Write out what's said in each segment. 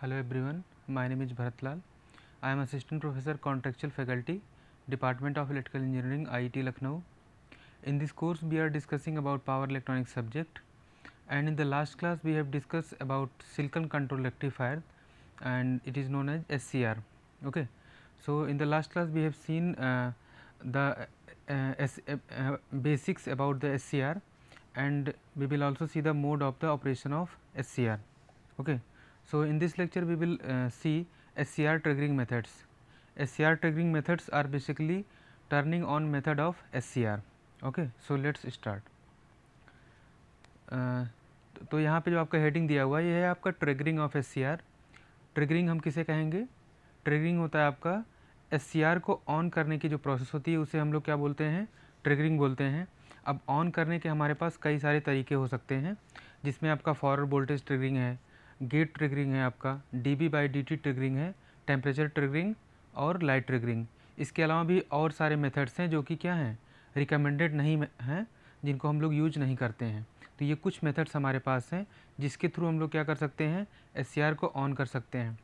Hello everyone, my name is Bharat Lal. I am Assistant Professor Contractual Faculty, Department of Electrical Engineering, IIT Lucknow. In this course we are discussing about power electronics subject, and in the last class we have discussed about silicon control rectifier and it is known as SCR. Okay. So in the last class we have seen the basics about the SCR, and we will also see the mode of the operation of SCR. Okay. So in this lecture we will see SCR triggering methods. SCR triggering methods are basically turning on method of SCR. Okay. So let's start. तो यहाँ पे जो आपका heading दिया हुआ है ये है आपका ट्रिगरिंग ऑफ SCR. ट्रिगरिंग हम किसे कहेंगे? ट्रिगरिंग होता है आपका SCR को ऑन करने की जो प्रोसेस होती है उसे हम लोग क्या बोलते हैं? ट्रिगरिंग बोलते हैं. अब ऑन करने के हमारे पास कई सारे तरीके हो सकते हैं, जिसमें आपका फॉरवर्ड वोल्टेज ट्रिगरिंग है, गेट ट्रिगरिंग है, आपका dB/dt ट्रिगरिंग है, टेम्परेचर ट्रिगरिंग और लाइट ट्रिगरिंग. इसके अलावा भी और सारे मेथड्स हैं जो कि क्या हैं, रिकमेंडेड नहीं हैं, जिनको हम लोग यूज नहीं करते हैं. तो ये कुछ मेथड्स हमारे पास हैं जिसके थ्रू हम लोग क्या कर सकते हैं, SCR को ऑन कर सकते हैं.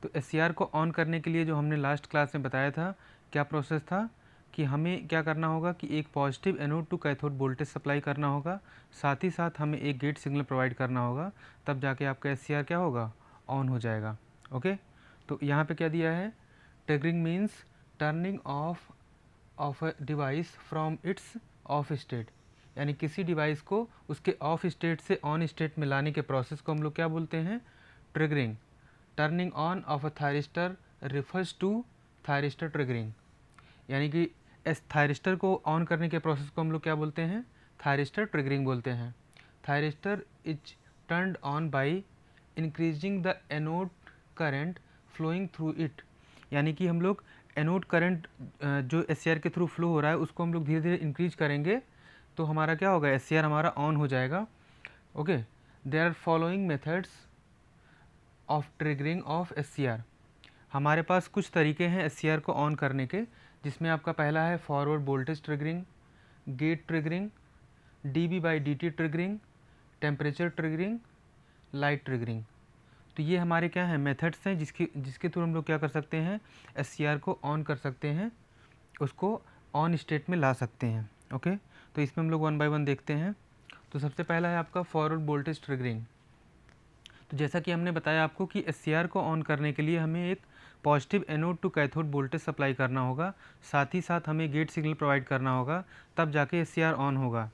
तो SCR को ऑन करने के लिए जो हमने लास्ट क्लास में बताया था, क्या प्रोसेस था कि हमें क्या करना होगा कि एक positive anode to cathode voltage supply करना होगा, साथ ही साथ हमें एक गेट सिग्नल प्रोवाइड करना होगा, तब जाके आपका SCR क्या होगा, ऑन हो जाएगा. ओके. तो यहाँ पे क्या दिया है, triggering means turning of a device from its of state, यानी किसी डिवाइस को उसके ऑफ स्टेट से ऑन स्टेट में लाने के प्रोसेस को हम लोग क्या बोलते हैं, triggering. Turning on off a thyristor refers to thyristor triggering, यानी कि थायरिस्टर को ऑन करने के प्रोसेस को हम लोग क्या बोलते हैं, थायरिस्टर ट्रिगरिंग बोलते हैं. Thyristor is turned on by increasing the anode current flowing through it, यानी कि हम लोग एनोड करंट जो SCR के थ्रू फ्लो हो रहा है उसको हम लोग धीरे धीरे इंक्रीज करेंगे तो हमारा क्या होगा, SCR हमारा ऑन हो जाएगा. Okay. There are following methods of triggering of SCR. हमारे पास कुछ तरीके हैं SCR को ऑन करने के, जिसमें आपका पहला है forward voltage triggering, gate triggering, dB/dt triggering, temperature triggering, light triggering. तो ये हमारे क्या हैं, मेथड्स हैं जिसके थ्रू हम लोग क्या कर सकते हैं, SCR को ऑन कर सकते हैं, उसको ऑन स्टेट में ला सकते हैं. ओके. तो इसमें हम लोग वन बाय वन देखते हैं. तो सबसे पहला है आपका फॉरवर्ड वोल्टेज ट्रिगरिंग. तो जैसा कि हमने बताया आपको कि SCR को ऑन करने के लिए हमें एक positive anode to cathode voltage supply करना होगा, साथ ही साथ हमें गेट सिग्नल प्रोवाइड करना होगा, तब जाके SCR ऑन होगा.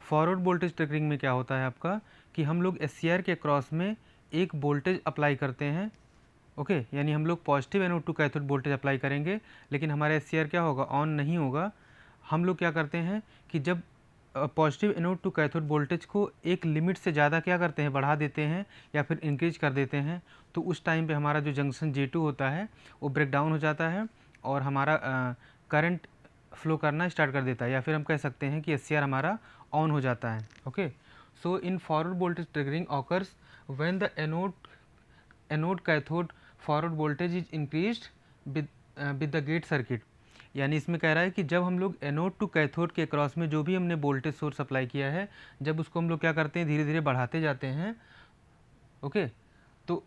फॉरवर्ड वोल्टेज ट्रिगरिंग में क्या होता है आपका कि हम लोग SCR के क्रॉस में एक वोल्टेज अप्लाई करते हैं. ओके. यानी हम लोग positive anode to cathode voltage apply करेंगे, लेकिन हमारा SCR क्या होगा, ऑन नहीं होगा. हम लोग क्या करते हैं कि जब positive anode to cathode voltage को एक लिमिट से ज़्यादा क्या करते हैं, बढ़ा देते हैं या फिर इंक्रीज कर देते हैं, तो उस टाइम पे हमारा जो जंक्शन J2 होता है वो ब्रेक डाउन हो जाता है और हमारा करंट फ्लो करना स्टार्ट कर देता है, या फिर हम कह सकते हैं कि SCR हमारा ऑन हो जाता है. Okay. So in forward voltage triggering occurs when the anode cathode forward voltage is increased with the gate circuit. यानी इसमें कह रहा है कि जब हम लोग एनोड टू कैथोड के क्रॉस में जो भी हमने वोल्टेज सोर्स अप्लाई किया है, जब उसको हम लोग क्या करते हैं, धीरे धीरे बढ़ाते जाते हैं. ओके. तो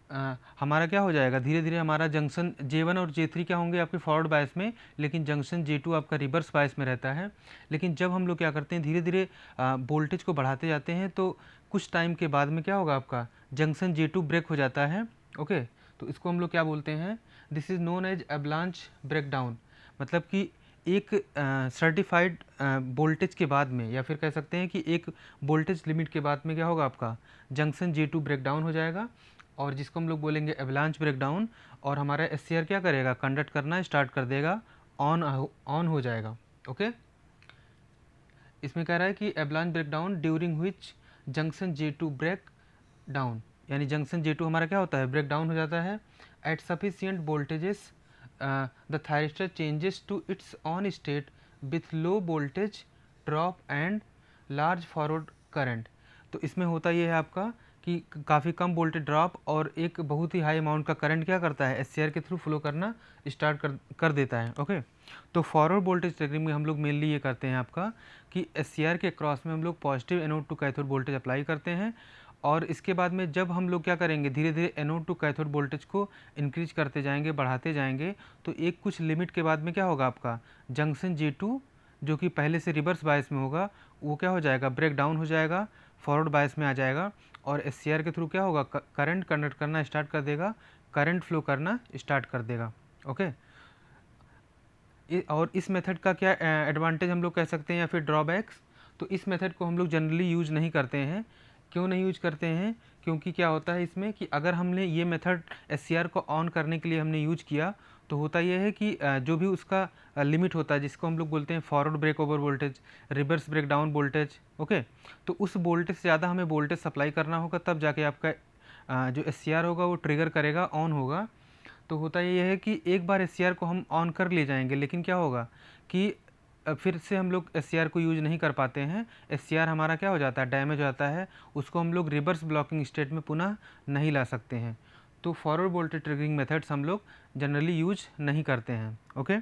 हमारा क्या हो जाएगा, धीरे धीरे हमारा जंक्शन J1 और J3 क्या होंगे आपके फॉरवर्ड बायस में, लेकिन जंक्शन J2 आपका रिवर्स बायस में रहता है. लेकिन जब हम लोग क्या करते हैं, धीरे धीरे वोल्टेज को बढ़ाते जाते हैं, तो कुछ टाइम के बाद में क्या होगा, आपका जंक्शन J2 ब्रेक हो जाता है. ओके. तो इसको हम लोग क्या बोलते हैं, this is known as avalanche breakdown. मतलब कि एक सर्टिफाइड वोल्टेज के बाद में, या फिर कह सकते हैं कि एक वोल्टेज लिमिट के बाद में क्या होगा, आपका जंक्शन J2 ब्रेकडाउन हो जाएगा, और जिसको हम लोग बोलेंगे एवलांच ब्रेकडाउन, और हमारा SCR क्या करेगा, कंडक्ट करना स्टार्ट कर देगा, ऑन हो जाएगा. ओके. इसमें कह रहा है कि avalanche breakdown during which junction J2 break down, यानी जंक्शन J2 हमारा क्या होता है, ब्रेक डाउन हो जाता है. At sufficient voltages the thyristor changes to its on state with low voltage drop and large forward current. तो इसमें होता ये है आपका कि काफ़ी कम वोल्टेज ड्रॉप और एक बहुत ही हाई अमाउंट का करंट क्या करता है, SCR के थ्रू फ्लो करना स्टार्ट कर देता है. ओके. तो फॉरवर्ड वोल्टेज ट्रिगरिंग में हम लोग मेनली ये करते हैं आपका कि SCR के क्रॉस में हम लोग positive anode to cathode voltage apply करते हैं, और इसके बाद में जब हम लोग क्या करेंगे, धीरे धीरे एनोड टू कैथोड वोल्टेज को इंक्रीज करते जाएंगे, बढ़ाते जाएंगे, तो एक कुछ लिमिट के बाद में क्या होगा, आपका जंक्शन J2 जो कि पहले से रिवर्स बायस में होगा वो क्या हो जाएगा, ब्रेक डाउन हो जाएगा, फॉरवर्ड बायस में आ जाएगा और SCR के थ्रू क्या होगा, करंट कंडक्ट करना स्टार्ट कर देगा, करंट फ्लो करना स्टार्ट कर देगा। ओके, और इस मेथड का क्या एडवांटेज हम लोग कह सकते हैं या फिर ड्रॉबैक्स, तो इस मेथड को हम लोग जनरली यूज़ नहीं करते हैं। क्यों नहीं यूज करते हैं, क्योंकि क्या होता है इसमें कि अगर हमने ये मेथड SCR को ऑन करने के लिए हमने यूज किया तो होता यह है कि जो भी उसका लिमिट होता है जिसको हम लोग बोलते हैं forward break over voltage, reverse break down voltage, okay, तो उस वोल्टेज से ज़्यादा हमें वोल्टेज सप्लाई करना होगा, तब जाके आपका जो SCR होगा वो ट्रिगर करेगा, ऑन होगा। तो होता ये है कि एक बार SCR को हम ऑन कर ले जाएंगे, लेकिन क्या होगा कि फिर से हम लोग SCR को यूज नहीं कर पाते हैं, SCR हमारा क्या हो जाता है, डैमेज हो जाता है, उसको हम लोग रिवर्स ब्लॉकिंग स्टेट में पुनः नहीं ला सकते हैं। तो फॉरवर्ड वोल्टेज ट्रिगरिंग मेथड्स हम लोग जनरली यूज नहीं करते हैं। ओके,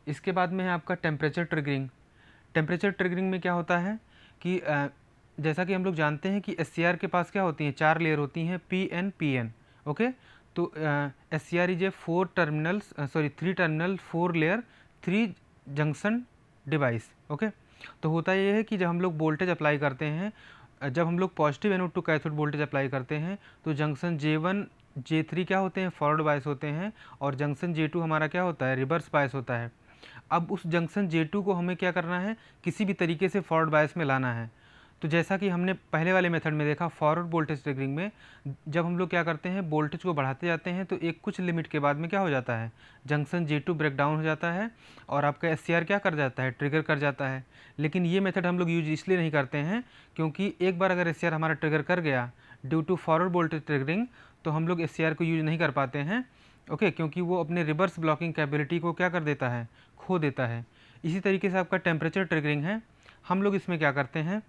इसके बाद में है आपका टेम्परेचर ट्रिगरिंग। टेम्परेचर ट्रिगरिंग में क्या होता है कि जैसा कि हम लोग जानते हैं कि SCR के पास क्या होती हैं, 4 लेयर होती हैं, PN PN। ओके, तो SCR is a 3 terminal 4 layer 3 junction device. Okay, तो होता ये है कि जब हम लोग वोल्टेज अप्लाई करते हैं, जब हम लोग positive anode to cathode voltage apply करते हैं तो जंक्शन J1 J3 क्या होते हैं, फॉरवर्ड बायस होते हैं, और जंक्शन J2 हमारा क्या होता है, रिवर्स बायस होता है। अब उस जंक्शन J2 को हमें क्या करना है, किसी भी तरीके से फॉरवर्ड बायस में लाना है। तो जैसा कि हमने पहले वाले मेथड में देखा, फॉरवर्ड वोल्टेज ट्रिगरिंग में जब हम लोग क्या करते हैं, वोल्टेज को बढ़ाते जाते हैं तो एक कुछ लिमिट के बाद में क्या हो जाता है, जंक्शन J2 ब्रेक डाउन हो जाता है और आपका SCR क्या कर जाता है, ट्रिगर कर जाता है। लेकिन ये मेथड हम लोग यूज इसलिए नहीं करते हैं क्योंकि एक बार अगर SCR हमारा ट्रिगर कर गया due to forward voltage triggering, तो हम लोग SCR को यूज नहीं कर पाते हैं। ओके, क्योंकि वो अपने रिवर्स ब्लॉकिंग कैपेबिलिटी को क्या कर देता है, खो देता है। इसी तरीके से आपका टेम्परेचर ट्रिगरिंग है, हम लोग इसमें क्या करते हैं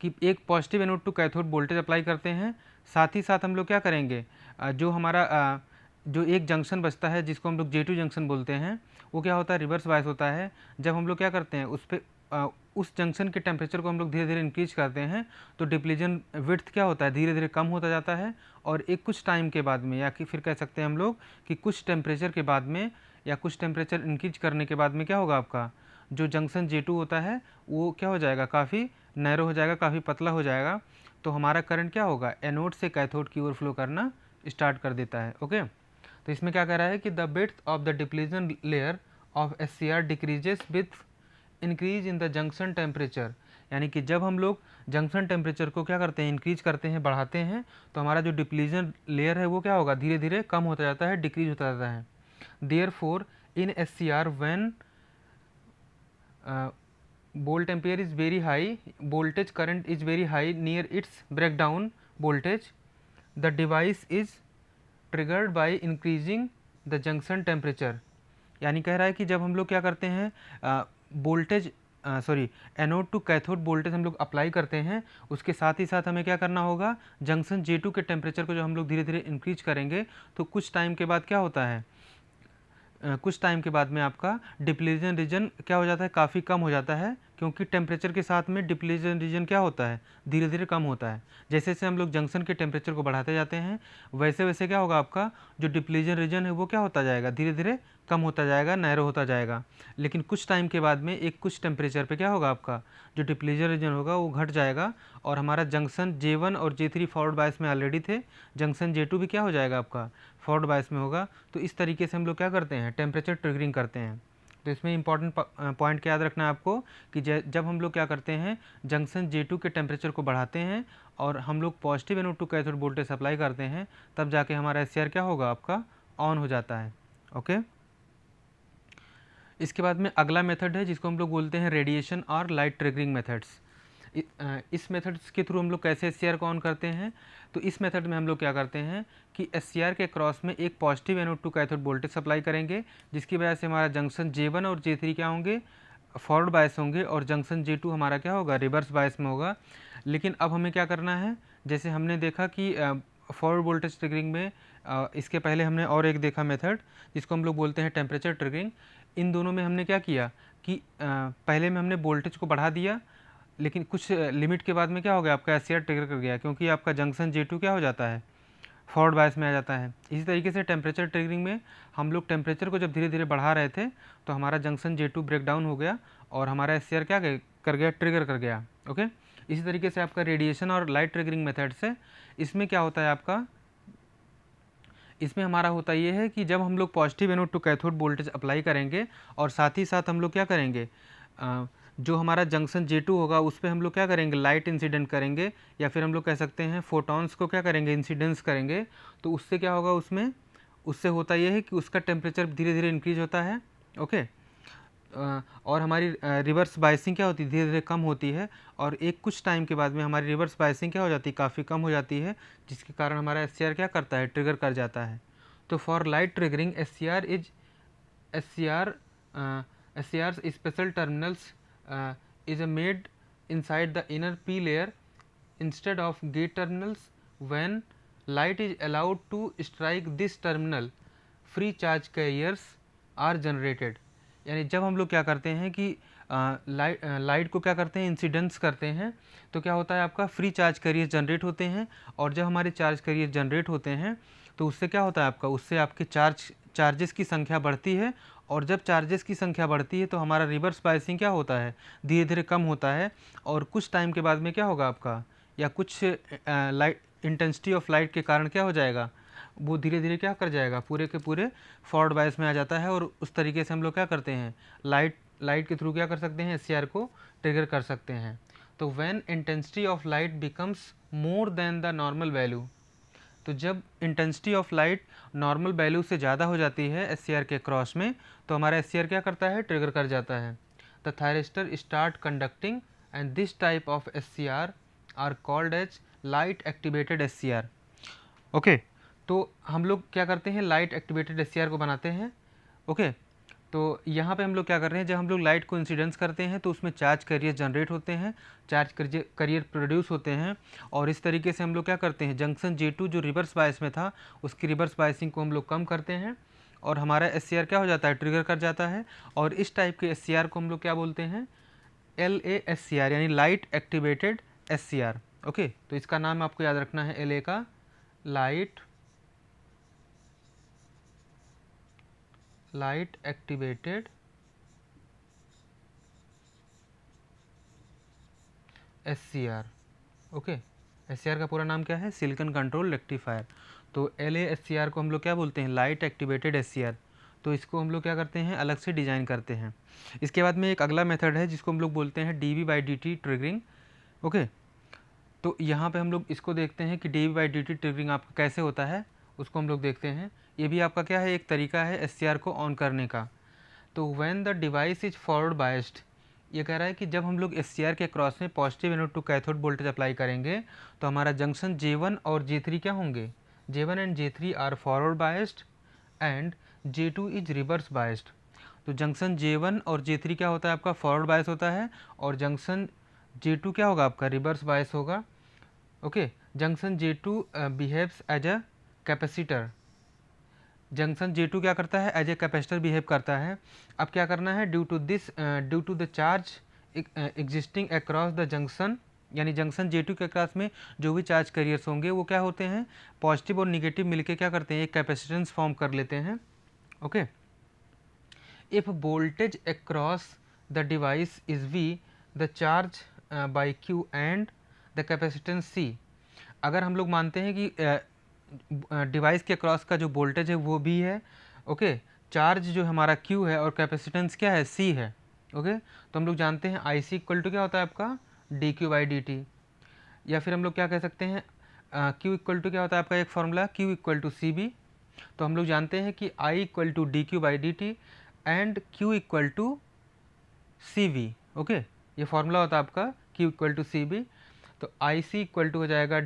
कि एक positive anode to cathode voltage apply करते हैं, साथ ही साथ हम लोग क्या करेंगे, जो हमारा जो एक जंक्शन बचता है जिसको हम लोग J2 जंक्शन बोलते हैं, वो क्या होता है, रिवर्स बायस होता है। जब हम लोग क्या करते हैं उस पर उस जंक्शन के टेम्परेचर को हम लोग धीरे धीरे इंक्रीज करते हैं तो डिप्लीजन विड्थ क्या होता है, धीरे धीरे कम होता जाता है, और एक कुछ टाइम के बाद में, या कि फिर कह सकते हैं हम लोग कि कुछ टेम्परेचर के बाद में या कुछ टेम्परेचर इंक्रीज करने के बाद में क्या होगा, आपका जो जंक्शन J2 होता है वो क्या हो जाएगा, काफ़ी नैरो हो जाएगा, काफ़ी पतला हो जाएगा। तो हमारा करंट क्या होगा, एनोड से कैथोड की ओर फ्लो करना स्टार्ट कर देता है। ओके, तो इसमें क्या कह रहा है कि the width of the depletion layer of SCR decreases with increase in the junction temperature, यानी कि जब हम लोग जंक्शन टेम्परेचर को क्या करते हैं, इंक्रीज करते हैं, बढ़ाते हैं, तो हमारा जो डिप्लीजन लेयर है वो क्या होगा, धीरे धीरे कम होता जाता है, डिक्रीज होता जाता है। Therefore in SCR when volt ampere is very high, voltage current is very high near its breakdown voltage, the device is triggered by increasing the junction temperature। यानी कह रहा है कि जब हम लोग क्या करते हैं, voltage anode to cathode voltage हम लोग अप्लाई करते हैं, उसके साथ ही साथ हमें क्या करना होगा, जंक्शन J2 के टेम्परेचर को जो हम लोग धीरे धीरे इंक्रीज करेंगे तो कुछ टाइम के बाद क्या होता है, कुछ टाइम के बाद में आपका डिप्लीजन रीजन क्या हो जाता है, काफ़ी कम हो जाता है, क्योंकि टेम्परेचर के साथ में डिप्लीजन रीजन क्या होता है, धीरे धीरे कम होता है। जैसे जैसे हम लोग जंक्शन के टेम्परेचर को बढ़ाते जाते हैं वैसे वैसे क्या होगा, आपका जो डिप्लीजन रीजन है वो क्या होता जाएगा, धीरे धीरे कम होता जाएगा, नैरो होता जाएगा। लेकिन कुछ टाइम के बाद में एक कुछ टेम्परेचर पे क्या होगा, आपका जो डिप्लीजन रीजन होगा वो घट जाएगा, और हमारा जंक्शन J1 और J3 फॉरवर्ड बायस में ऑलरेडी थे, जंक्शन J2 भी क्या हो जाएगा, आपका फॉरवर्ड बायस में होगा। तो इस तरीके से हम लोग क्या करते हैं, टेम्परेचर ट्रिगरिंग करते हैं। तो इसमें इंपॉर्टेंट पॉइंट क्या याद रखना है आपको कि जब हम लोग क्या करते हैं, जंक्शन J2 के टेम्परेचर को बढ़ाते हैं और हम लोग positive anode to cathode voltage apply करते हैं, तब जाके हमारा SCR क्या होगा, आपका ऑन हो जाता है। ओके, इसके बाद में अगला मेथड है जिसको हम लोग बोलते हैं रेडिएशन और लाइट ट्रिगरिंग मेथड्स। इस मेथड्स के थ्रू हम लोग कैसे SCR को ऑन करते हैं, तो इस मेथड में हम लोग क्या करते हैं कि SCR के क्रॉस में एक positive anode to cathode voltage supply करेंगे, जिसकी वजह से हमारा जंक्शन J1 और J3 क्या होंगे, फॉरवर्ड बायस होंगे, और जंक्शन J2 हमारा क्या होगा, रिवर्स बायस में होगा। लेकिन अब हमें क्या करना है, जैसे हमने देखा कि फॉरवर्ड वोल्टेज ट्रिगरिंग में इसके पहले हमने और एक देखा मेथड जिसको हम लोग बोलते हैं टेम्परेचर ट्रिगरिंग। इन दोनों में हमने क्या किया कि पहले में हमने वोल्टेज को बढ़ा दिया, लेकिन कुछ लिमिट के बाद में क्या हो गया, आपका एस ट्रिगर कर गया, क्योंकि आपका जंक्शन J2 क्या हो जाता है, फॉरवर्ड बायस में आ जाता है। इसी तरीके से टेम्परेचर ट्रिगरिंग में हम लोग टेम्परेचर को जब धीरे धीरे बढ़ा रहे थे तो हमारा जंक्शन J2 ब्रेक डाउन हो गया और हमारा एस क्या कर गया, ट्रिगर कर गया। ओके, इसी तरीके से आपका रेडिएशन और लाइट ट्रिगरिंग मेथड से इसमें क्या होता है आपका, इसमें हमारा होता ये है कि जब हम लोग positive anode to cathode voltage apply करेंगे और साथ ही साथ हम लोग क्या करेंगे, जो हमारा जंक्शन J2 होगा उस पर हम लोग क्या करेंगे, लाइट इंसिडेंट करेंगे, या फिर हम लोग कह सकते हैं फोटॉन्स को क्या करेंगे, इंसिडेंस करेंगे। तो उससे क्या होगा, उससे होता यह है कि उसका टेम्परेचर धीरे धीरे इंक्रीज होता है। ओके, और हमारी रिवर्स बायसिंग क्या होती है, धीरे धीरे कम होती है, और एक कुछ टाइम के बाद में हमारी रिवर्स बायसिंग क्या हो जाती है, काफ़ी कम हो जाती है, जिसके कारण हमारा एस क्या करता है, ट्रिगर कर जाता है। तो for light triggering S special terminals is made inside the inner P layer instead of gate terminals. When light is allowed to strike this terminal, free charge carriers are generated. यानी जब हम लोग क्या करते हैं कि लाइट को क्या करते हैं, इंसिडेंस करते हैं, तो क्या होता है आपका फ्री चार्ज कैरियर जनरेट होते हैं, और जब हमारे चार्ज कैरियर जनरेट होते हैं तो उससे क्या होता है आपका, उससे आपके चार्जेस की संख्या बढ़ती है, और जब चार्जेस की संख्या बढ़ती है तो हमारा रिवर्स बायसिंग क्या होता है, धीरे धीरे कम होता है, और कुछ टाइम के बाद में क्या होगा आपका, या कुछ लाइट इंटेंसिटी ऑफ लाइट के कारण क्या हो जाएगा, वो धीरे धीरे क्या कर जाएगा, पूरे के पूरे फॉरवर्ड बायस में आ जाता है, और उस तरीके से हम लोग क्या करते हैं, लाइट के थ्रू क्या कर सकते हैं, एस को ट्रिगर कर सकते हैं। तो when intensity of light becomes more than the normal value, तो जब intensity of light normal value से ज़्यादा हो जाती है एस के क्रॉस में, तो हमारा एस क्या करता है, ट्रिगर कर जाता है। The thyristor start conducting and this type of S R called as light activated S. Okay, तो हम लोग क्या करते हैं, लाइट एक्टिवेटेड एस को बनाते हैं। ओके, तो यहाँ पे हम लोग क्या कर रहे हैं, जब हम लोग लाइट को इंसिडेंस करते हैं तो उसमें चार्ज कैरियर जनरेट होते हैं, चार्ज कैरियर प्रोड्यूस होते हैं, और इस तरीके से हम लोग क्या करते हैं, जंक्शन J2 जो रिवर्स बायस में था उसकी रिवर्स बायसिंग को हम लोग कम करते हैं, और हमारा एस क्या हो जाता है, ट्रिगर कर जाता है। और इस टाइप के एस को हम लोग क्या बोलते हैं, LASCR, यानी लाइट एक्टिवेटेड एस। ओके, तो इसका नाम आपको याद रखना है, LA का light activated SCR। Okay, SCR का पूरा नाम क्या है, सिलिकॉन कंट्रोल रेक्टिफायर। तो LASCR को हम लोग क्या बोलते हैं, लाइट एक्टिवेटेड SCR। तो इसको हम लोग क्या करते हैं, अलग से डिज़ाइन करते हैं। इसके बाद में एक अगला मेथड है जिसको हम लोग बोलते हैं dV/dt ट्रिगरिंग। ओके, तो यहाँ पे हम लोग इसको देखते हैं कि dV/dt ट्रिगरिंग आपका कैसे होता है, उसको हम लोग देखते हैं। ये भी आपका क्या है, एक तरीका है SCR को ऑन करने का। तो when the device is forward biased, ये कह रहा है कि जब हम लोग SCR के क्रॉस में positive anode to cathode voltage apply करेंगे तो हमारा जंक्शन J1 और J3 क्या होंगे, J1 and J3 are forward biased and J2 is reverse biased. तो जंक्शन J1 और J3 क्या होता है आपका, फॉरवर्ड बायस होता है, और जंक्शन J2 क्या होगा आपका, रिवर्स बायस होगा। Okay, junction J2 behaves as a capacitor, junction J2 क्या करता है, एज ए कैपेसिटर बिहेव करता है। अब क्या करना है, due to the charge existing across the junction, यानी जंक्शन J2 के क्रॉस में जो भी चार्ज कैरियर्स होंगे वो क्या होते हैं, पॉजिटिव और निगेटिव मिलके क्या करते हैं, एक कैपेसिटेंस फॉर्म कर लेते हैं। Okay, if voltage across the device is V, the charge by Q and the capacitance C। अगर हम लोग मानते हैं कि डिवाइस के क्रॉस का जो वोल्टेज है वो भी है, ओके, चार्ज जो हमारा Q है और कैपेसिटेंस क्या है, C है। ओके, तो हम लोग जानते हैं IC इक्वल टू क्या होता है आपका, dQ/dt, या फिर हम लोग क्या कह सकते हैं, Q इक्वल टू क्या होता है आपका, एक formula Q equal to CB। तो हम लोग जानते हैं कि I equal to dQ/dt and Q equal to CV। Okay, ये फार्मूला होता है आपका Q इक्वल टू CB। तो IC इक्वल टू हो जाएगा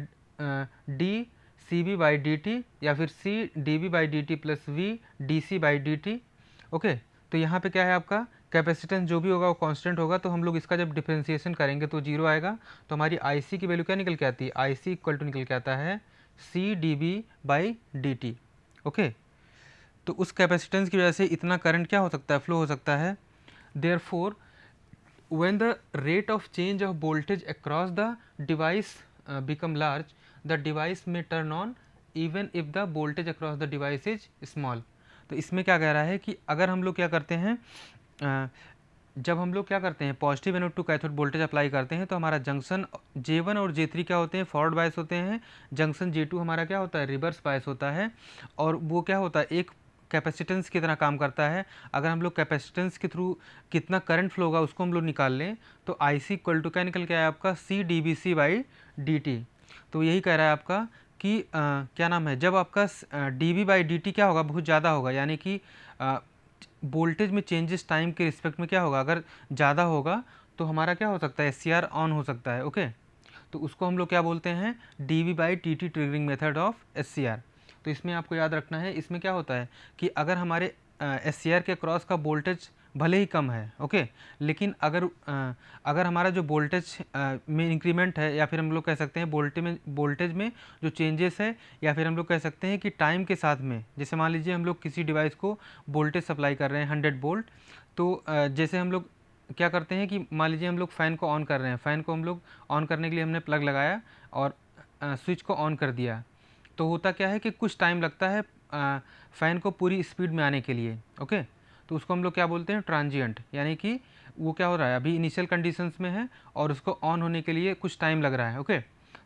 D CB/dt, या फिर C dV/dt plus V dC/dt। Okay, तो यहाँ पे क्या है आपका, कैपेसिटेंस जो भी होगा वो कांस्टेंट होगा, तो हम लोग इसका जब डिफरेंशिएशन करेंगे तो जीरो आएगा, तो हमारी IC की वैल्यू क्या निकल के आती है, IC इक्वल टू निकल के आता है C dV/dt। ओके, तो उस कैपेसिटेंस की वजह से इतना करंट क्या हो सकता है, फ्लो हो सकता है। Therefore when the rate of change of voltage across the device become large, the device may turn on even if the voltage across the device is small. तो इसमें क्या कह रहा है कि अगर हम लोग क्या करते हैं, जब हम लोग क्या करते हैं positive anode to cathode voltage apply करते हैं तो हमारा जंक्शन J1 और J3 क्या होते हैं, फॉरवर्ड बायस होते हैं, जंक्शन J2 हमारा क्या होता है, रिवर्स बायस होता है, और वो क्या होता है एक कैपेसिटेंस की तरह काम करता है. अगर हम लोग कैपेसिटेंस के थ्रू कितना करंट फ्लो होगा उसको हम लोग निकाल लें तो IC इक्वल टू क्या निकल के आया आपका CdVc/dt. तो यही कह रहा है आपका कि क्या नाम है, जब आपका dV/dt क्या होगा, बहुत ज़्यादा होगा, यानी कि वोल्टेज में चेंजेस टाइम के रिस्पेक्ट में क्या होगा, अगर ज़्यादा होगा तो हमारा क्या हो सकता है, SCR ऑन हो सकता है. ओके, तो उसको हम लोग क्या बोलते हैं, dV/dt triggering method of SCR. तो इसमें आपको याद रखना है, इसमें क्या होता है कि अगर हमारे SCR के क्रॉस का वोल्टेज भले ही कम है, ओके, लेकिन अगर हमारा जो वोल्टेज में इंक्रीमेंट है, या फिर हम लोग कह सकते हैं वोल्टेज में जो चेंजेस है, या फिर हम लोग कह सकते हैं कि टाइम के साथ में, जैसे मान लीजिए हम लोग किसी डिवाइस को वोल्टेज सप्लाई कर रहे हैं 100 वोल्ट, तो जैसे हम लोग क्या करते हैं कि मान लीजिए हम लोग फ़ैन को ऑन कर रहे हैं, फ़ैन को हम लोग ऑन करने के लिए हमने प्लग लगाया और स्विच को ऑन कर दिया, तो होता क्या है कि कुछ टाइम लगता है फ़ैन को पूरी स्पीड में आने के लिए. ओके, तो उसको हम लोग क्या बोलते हैं, ट्रांजिएंट, यानी कि वो क्या हो रहा है, अभी इनिशियल कंडीशंस में है और उसको ऑन होने के लिए कुछ टाइम लग रहा है. ओके,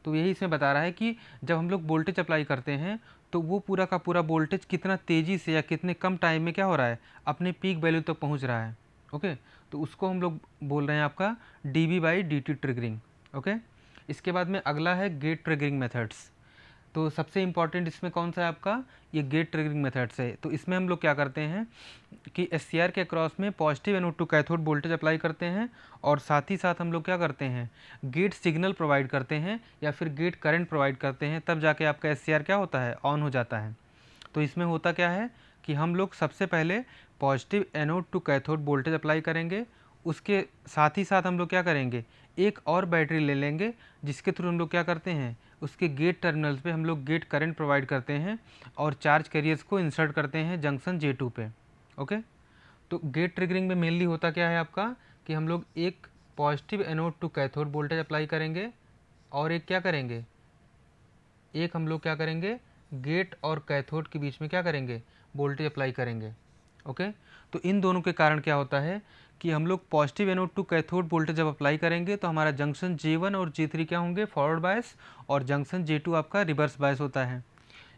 तो यही इसमें बता रहा है कि जब हम लोग वोल्टेज अप्लाई करते हैं तो वो पूरा का पूरा वोल्टेज कितना तेज़ी से या कितने कम टाइम में क्या हो रहा है, अपने पीक वैल्यू तक पहुंच रहा है. ओके, तो उसको हम लोग बोल रहे हैं आपका dV/dt ट्रिगरिंग. ओके, इसके बाद में अगला है गेट ट्रिगरिंग मेथड्स. तो सबसे इम्पॉर्टेंट इसमें कौन सा है आपका, ये गेट ट्रिगरिंग मेथड्स है. तो इसमें हम लोग क्या करते हैं कि SCR के क्रॉस में positive anode to cathode voltage apply करते हैं, और साथ ही साथ हम लोग क्या करते हैं, गेट सिग्नल प्रोवाइड करते हैं या फिर गेट करंट प्रोवाइड करते हैं, तब जाके आपका SCR क्या होता है, ऑन हो जाता है. तो इसमें होता क्या है कि हम लोग सबसे पहले positive anode to cathode voltage apply करेंगे, उसके साथ ही साथ हम लोग क्या करेंगे, एक और बैटरी ले लेंगे जिसके थ्रू हम लोग क्या करते हैं, उसके गेट टर्मिनल्स पे हम लोग गेट करंट प्रोवाइड करते हैं और चार्ज कैरियर्स को इंसर्ट करते हैं जंक्शन J2 पे. ओके, तो गेट ट्रिगरिंग में मेनली होता क्या है आपका कि हम लोग एक positive anode to cathode voltage apply करेंगे और एक क्या करेंगे, एक हम लोग क्या करेंगे, गेट और कैथोड के बीच में क्या करेंगे, वोल्टेज अप्लाई करेंगे. ओके, तो इन दोनों के कारण क्या होता है कि हम लोग positive anode to cathode voltage जब अप्लाई करेंगे तो हमारा जंक्शन J1 और J3 क्या होंगे, फॉरवर्ड बायस, और जंक्शन J2 आपका रिवर्स बायस होता है.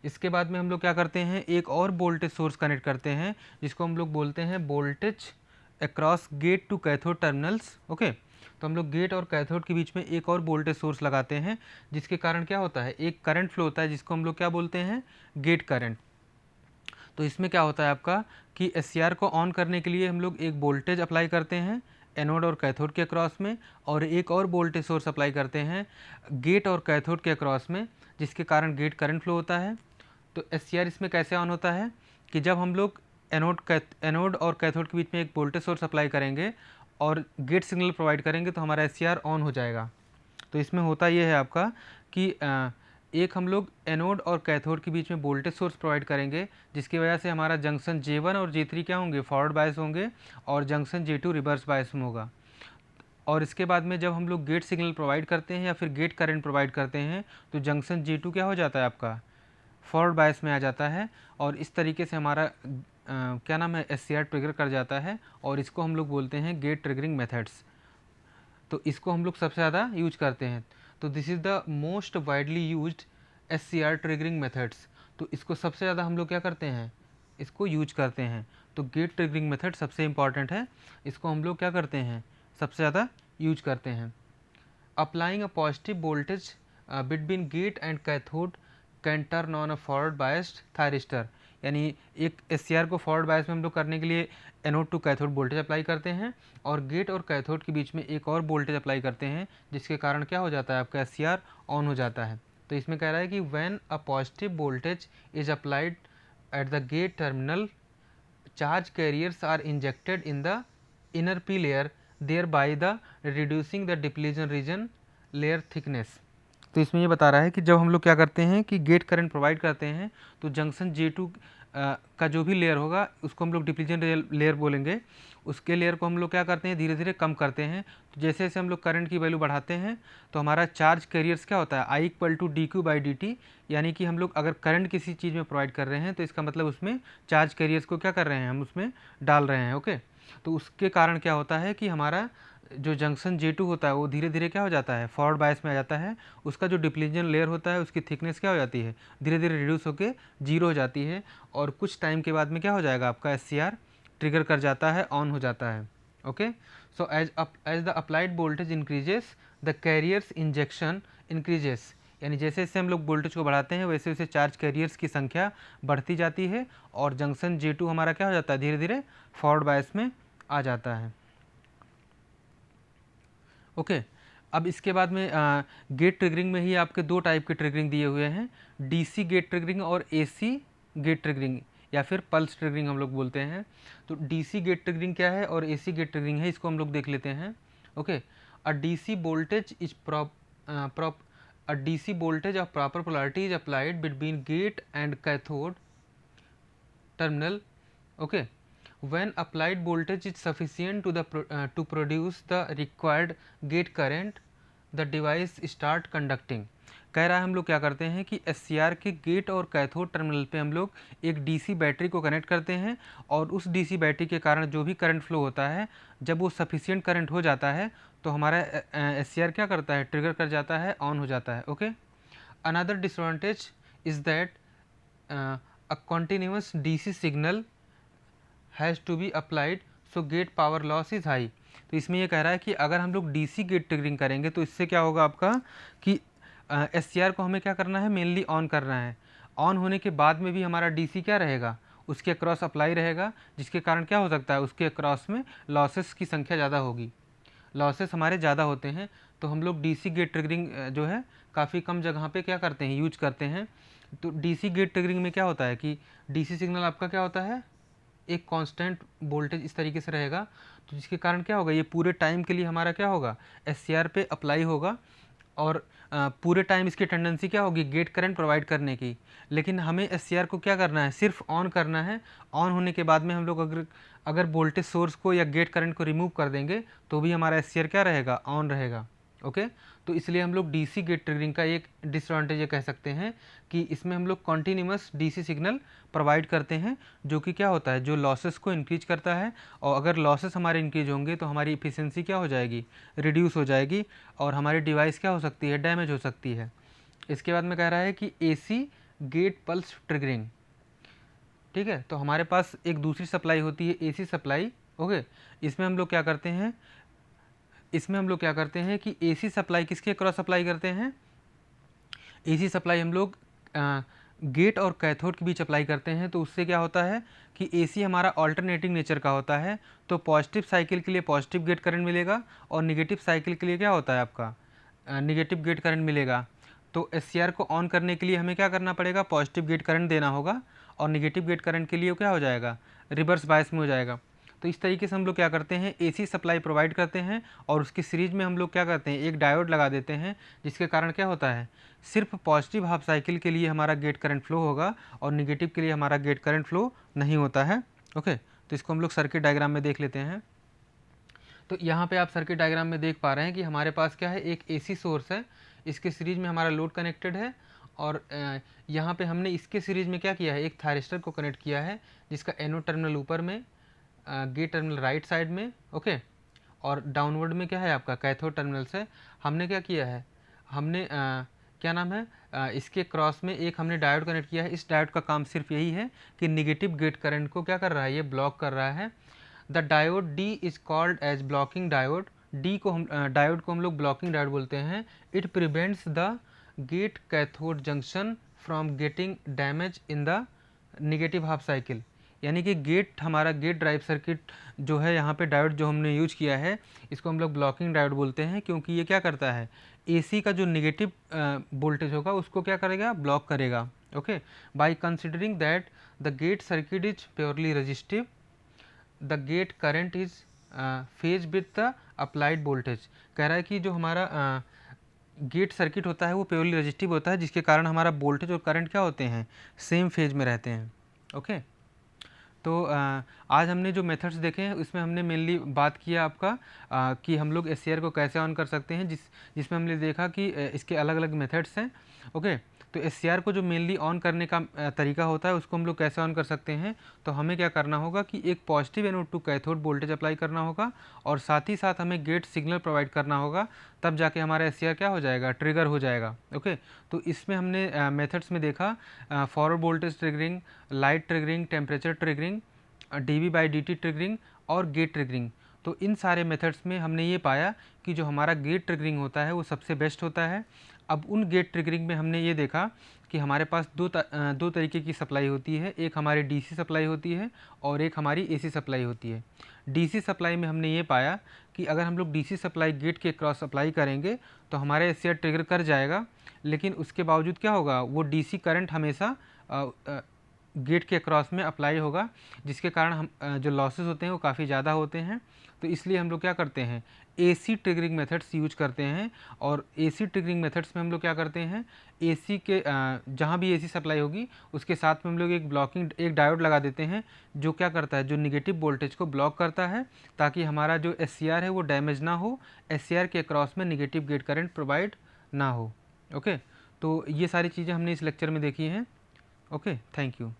इसके बाद में हम लोग क्या करते हैं, एक और वोल्टेज सोर्स कनेक्ट करते हैं जिसको हम लोग बोलते हैं voltage across gate to cathode terminals. Okay, तो हम लोग गेट और कैथोड के बीच में एक और वोल्टेज सोर्स लगाते हैं जिसके कारण क्या होता है, एक करंट फ्लो होता है जिसको हम लोग क्या बोलते हैं, गेट करंट. तो इसमें क्या होता है आपका कि SCR को ऑन करने के लिए हम लोग एक वोल्टेज अप्लाई करते हैं एनोड और कैथोड के क्रॉस में, और एक और वोल्टेज सोर्स अप्लाई करते हैं गेट और कैथोड के क्रॉस में, जिसके कारण गेट करंट फ्लो होता है. तो SCR इसमें कैसे ऑन होता है कि जब हम लोग एनोड और कैथोड के बीच में एक वोल्टेज सोर्स अप्लाई करेंगे और गेट सिग्नल प्रोवाइड करेंगे तो हमारा SCR ऑन हो जाएगा. तो इसमें होता ये है आपका कि एक हम लोग एनोड और कैथोड के बीच में वोल्टेज सोर्स प्रोवाइड करेंगे जिसकी वजह से हमारा जंक्शन J1 और J3 क्या होंगे, फॉरवर्ड बायस होंगे, और जंक्शन J2 रिवर्स बायस में होगा. और इसके बाद में जब हम लोग गेट सिग्नल प्रोवाइड करते हैं या फिर गेट करंट प्रोवाइड करते हैं तो जंक्शन J2 क्या हो जाता है आपका, फॉरवर्ड बायस में आ जाता है, और इस तरीके से हमारा क्या नाम है, SCR ट्रिगर कर जाता है, और इसको हम लोग बोलते हैं गेट ट्रिगरिंग मेथड्स. तो इसको हम लोग सबसे ज़्यादा यूज करते हैं. तो this is the most widely used SCR triggering methods. तो इसको सबसे ज़्यादा हम लोग क्या करते हैं, इसको यूज करते हैं. तो गेट ट्रिगरिंग मेथड सबसे इम्पॉर्टेंट है, इसको हम लोग क्या करते हैं, सबसे ज़्यादा यूज करते हैं. Applying a positive voltage between gate and cathode can turn on a forward biased thyristor. यानी एक SCR को फॉरवर्ड बायस में हम लोग करने के लिए anode to cathode voltage apply करते हैं और गेट और कैथोड के बीच में एक और वोल्टेज अप्लाई करते हैं जिसके कारण क्या हो जाता है, आपका SCR ऑन हो जाता है. तो इसमें कह रहा है कि when a positive voltage is applied at the gate terminal, charge carriers are injected in the inner P layer, thereby the reducing the depletion region layer thickness. तो इसमें ये बता रहा है कि जब हम लोग क्या करते हैं कि गेट करंट प्रोवाइड करते हैं तो जंक्शन J2 का जो भी लेयर होगा उसको हम लोग डिप्लीशन लेयर बोलेंगे। उसके लेयर को हम लोग क्या करते हैं, धीरे धीरे कम करते हैं। तो जैसे जैसे हम लोग करंट की वैल्यू बढ़ाते हैं तो हमारा चार्ज कैरियर्स क्या होता है, I इक्वल टू dQ/dt, यानी कि हम लोग अगर करंट किसी चीज़ में प्रोवाइड कर रहे हैं तो इसका मतलब उसमें चार्ज कैरियर्स को क्या कर रहे हैं, हम उसमें डाल रहे हैं। ओके, तो उसके कारण क्या होता है कि हमारा जो जंक्शन J2 होता है वो धीरे धीरे क्या हो जाता है, फॉरवर्ड बायस में आ जाता है। उसका जो डिप्लीजन लेयर होता है उसकी थिकनेस क्या हो जाती है, धीरे धीरे रिड्यूस होकर जीरो हो जाती है। और कुछ टाइम के बाद में क्या हो जाएगा, आपका SCR ट्रिगर कर जाता है, ऑन हो जाता है। Okay, so as the applied voltage increases the carriers injection increases, यानी जैसे जैसे हम लोग वोल्टेज को बढ़ाते हैं वैसे वैसे चार्ज कैरियर्स की संख्या बढ़ती जाती है और जंक्शन J2 हमारा क्या हो जाता है, धीरे धीरे फॉरवर्ड बायस में आ जाता है। ओके, अब इसके बाद में गेट ट्रिगरिंग में ही आपके दो टाइप के ट्रिगरिंग दिए हुए हैं, DC गेट ट्रिगरिंग और AC गेट ट्रिगरिंग, या फिर पल्स ट्रिगरिंग हम लोग बोलते हैं। तो DC गेट ट्रिगरिंग क्या है और AC गेट ट्रिगरिंग है, इसको हम लोग देख लेते हैं। Okay, a DC voltage is a DC voltage of proper polarity is applied between gate and cathode terminal. Okay, when applied voltage is sufficient to produce the required gate current, the device start conducting. कह रहा है हम लोग क्या करते हैं कि SCR के गेट और कैथोड टर्मिनल पे हम लोग एक DC बैटरी को कनेक्ट करते हैं और उस DC बैटरी के कारण जो भी करंट फ्लो होता है, जब वो सफिशिएंट करंट हो जाता है तो हमारा SCR क्या करता है, ट्रिगर कर जाता है, ऑन हो जाता है। Okay, another disadvantage is that a continuous DC signal has to be applied so gate power loss is high. तो इसमें ये कह रहा है कि अगर हम लोग DC गेट ट्रिगरिंग करेंगे तो इससे क्या होगा आपका कि SCR को हमें क्या करना है, मेनली ऑन करना है। ऑन होने के बाद में भी हमारा DC क्या रहेगा, उसके अक्रॉस अप्लाई रहेगा, जिसके कारण क्या हो सकता है, उसके अक्रॉस में लॉसेस की संख्या ज़्यादा होगी, लॉसेस हमारे ज़्यादा होते हैं। तो हम लोग DC गेट ट्रिगरिंग जो है काफ़ी कम जगह पे क्या करते हैं, यूज करते हैं। तो DC गेट ट्रिगरिंग में क्या होता है कि DC सिग्नल आपका क्या होता है, एक कांस्टेंट वोल्टेज इस तरीके से रहेगा, तो जिसके कारण क्या होगा, ये पूरे टाइम के लिए हमारा क्या होगा, SCR पे अप्लाई होगा और पूरे टाइम इसकी टेंडेंसी क्या होगी, गेट करंट प्रोवाइड करने की। लेकिन हमें SCR को क्या करना है, सिर्फ ऑन करना है। ऑन होने के बाद में हम लोग अगर वोल्टेज सोर्स को या गेट करंट को रिमूव कर देंगे तो भी हमारा SCR क्या रहेगा, ऑन रहेगा। ओके, तो इसलिए हम लोग DC गेट ट्रिगरिंग का एक डिसएडवांटेज ये कह सकते हैं कि इसमें हम लोग कॉन्टीन्यूअस DC सिग्नल प्रोवाइड करते हैं, जो कि क्या होता है, जो लॉसेस को इंक्रीज करता है। और अगर लॉसेस हमारे इंक्रीज होंगे तो हमारी इफिशिएंसी क्या हो जाएगी, रिड्यूस हो जाएगी और हमारी डिवाइस क्या हो सकती है, डैमेज हो सकती है। इसके बाद में कह रहा है कि AC गेट पल्स ट्रिगरिंग। ठीक है, तो हमारे पास एक दूसरी सप्लाई होती है, AC सप्लाई। ओके, इसमें हम लोग क्या करते हैं, इसमें हम लोग क्या करते हैं कि AC सप्लाई किसके अक्रॉस सप्लाई करते हैं, AC सप्लाई हम लोग गेट और कैथोड के बीच अप्लाई करते हैं। तो उससे क्या होता है कि AC हमारा ऑल्टरनेटिंग नेचर का होता है, तो पॉजिटिव साइकिल के लिए पॉजिटिव गेट करंट मिलेगा और निगेटिव साइकिल के लिए क्या होता है आपका, निगेटिव गेट करंट मिलेगा। तो SCR को ऑन करने के लिए हमें क्या करना पड़ेगा, पॉजिटिव गेट करंट देना होगा और निगेटिव गेट करंट के लिए क्या हो जाएगा, रिवर्स बायस में हो जाएगा। तो इस तरीके से हम लोग क्या करते हैं, AC सप्लाई प्रोवाइड करते हैं और उसकी सीरीज में हम लोग क्या करते हैं, एक डायोड लगा देते हैं, जिसके कारण क्या होता है, सिर्फ पॉजिटिव हाफ साइकिल के लिए हमारा गेट करंट फ्लो होगा और निगेटिव के लिए हमारा गेट करंट फ्लो नहीं होता है। ओके, तो इसको हम लोग सर्किट डायग्राम में देख लेते हैं। तो यहाँ पे आप सर्किट डायग्राम में देख पा रहे हैं कि हमारे पास क्या है, एक AC सोर्स है, इसके सीरीज में हमारा लोड कनेक्टेड है और यहाँ पे हमने इसके सीरीज में क्या किया है, एक थायरिस्टर को कनेक्ट किया है, जिसका एनोड टर्मिनल ऊपर में, गेट टर्मिनल राइट साइड में। ओके, और डाउनवर्ड में क्या है आपका, कैथोड टर्मिनल से हमने क्या किया है, हमने क्या नाम है, इसके क्रॉस में एक हमने डायोड कनेक्ट किया है। इस डायोड का काम सिर्फ यही है कि निगेटिव गेट करंट को क्या कर रहा है, ये ब्लॉक कर रहा है। The diode D is called as blocking diode. D को हम डायोड को हम लोग ब्लॉकिंग डायोड बोलते हैं। It prevents the gate cathode junction from getting damage in the negative half cycle, यानी कि गेट हमारा गेट ड्राइव सर्किट जो है, यहाँ पे डायोड जो हमने यूज किया है इसको हम लोग ब्लॉकिंग डायोड बोलते हैं, क्योंकि ये क्या करता है, AC का जो निगेटिव वोल्टेज होगा उसको क्या करेगा, ब्लॉक करेगा। Okay, by considering that the gate circuit is purely resistive, the gate current is phase with the applied voltage. कह रहा है कि जो हमारा गेट सर्किट होता है वो प्योरली रेजिस्टिव होता है, जिसके कारण हमारा वोल्टेज और करंट क्या होते हैं, सेम फेज में रहते हैं। ओके, तो आज हमने जो मेथड्स देखे हैं उसमें हमने मेनली बात किया आपका कि हम लोग एससीआर को कैसे ऑन कर सकते हैं, जिसमें हमने देखा कि इसके अलग अलग मेथड्स हैं। ओके, तो एससीआर को जो मेनली ऑन करने का तरीका होता है उसको हम लोग कैसे ऑन कर सकते हैं, तो हमें क्या करना होगा कि एक positive anode to cathode voltage apply करना होगा और साथ ही साथ हमें गेट सिग्नल प्रोवाइड करना होगा, तब जाके हमारा एससीआर क्या हो जाएगा, ट्रिगर हो जाएगा। ओके, तो इसमें हमने मेथड्स में देखा forward voltage triggering, light triggering, temperature triggering, dv by dt triggering और गेट ट्रिगरिंग। तो इन सारे मेथड्स में हमने ये पाया कि जो हमारा गेट ट्रिगरिंग होता है वो सबसे बेस्ट होता है। अब उन गेट ट्रिगरिंग में हमने ये देखा कि हमारे पास दो तरीके की सप्लाई होती है, एक हमारी डीसी सप्लाई होती है और एक हमारी एसी सप्लाई होती है। डीसी सप्लाई में हमने ये पाया कि अगर हम लोग डीसी सप्लाई गेट के क्रॉस अप्लाई करेंगे तो हमारा एससीआर ट्रिगर कर जाएगा, लेकिन उसके बावजूद क्या होगा, वो डीसी करंट हमेशा गेट के क्रॉस में अप्लाई होगा, जिसके कारण हम जो लॉसेस होते हैं वो काफ़ी ज़्यादा होते हैं। तो इसलिए हम लोग क्या करते हैं, एसी ट्रिगरिंग मेथड्स यूज करते हैं। और एसी ट्रिगरिंग मेथड्स में हम लोग क्या करते हैं, एसी के जहाँ भी एसी सप्लाई होगी उसके साथ में हम लोग एक डायोड लगा देते हैं, जो क्या करता है, जो निगेटिव वोल्टेज को ब्लॉक करता है, ताकि हमारा जो एससीआर है वो डैमेज ना हो, एससीआर के क्रॉस में निगेटिव गेट करंट प्रोवाइड ना हो। ओके, तो ये सारी चीज़ें हमने इस लेक्चर में देखी हैं। Okay, thank you.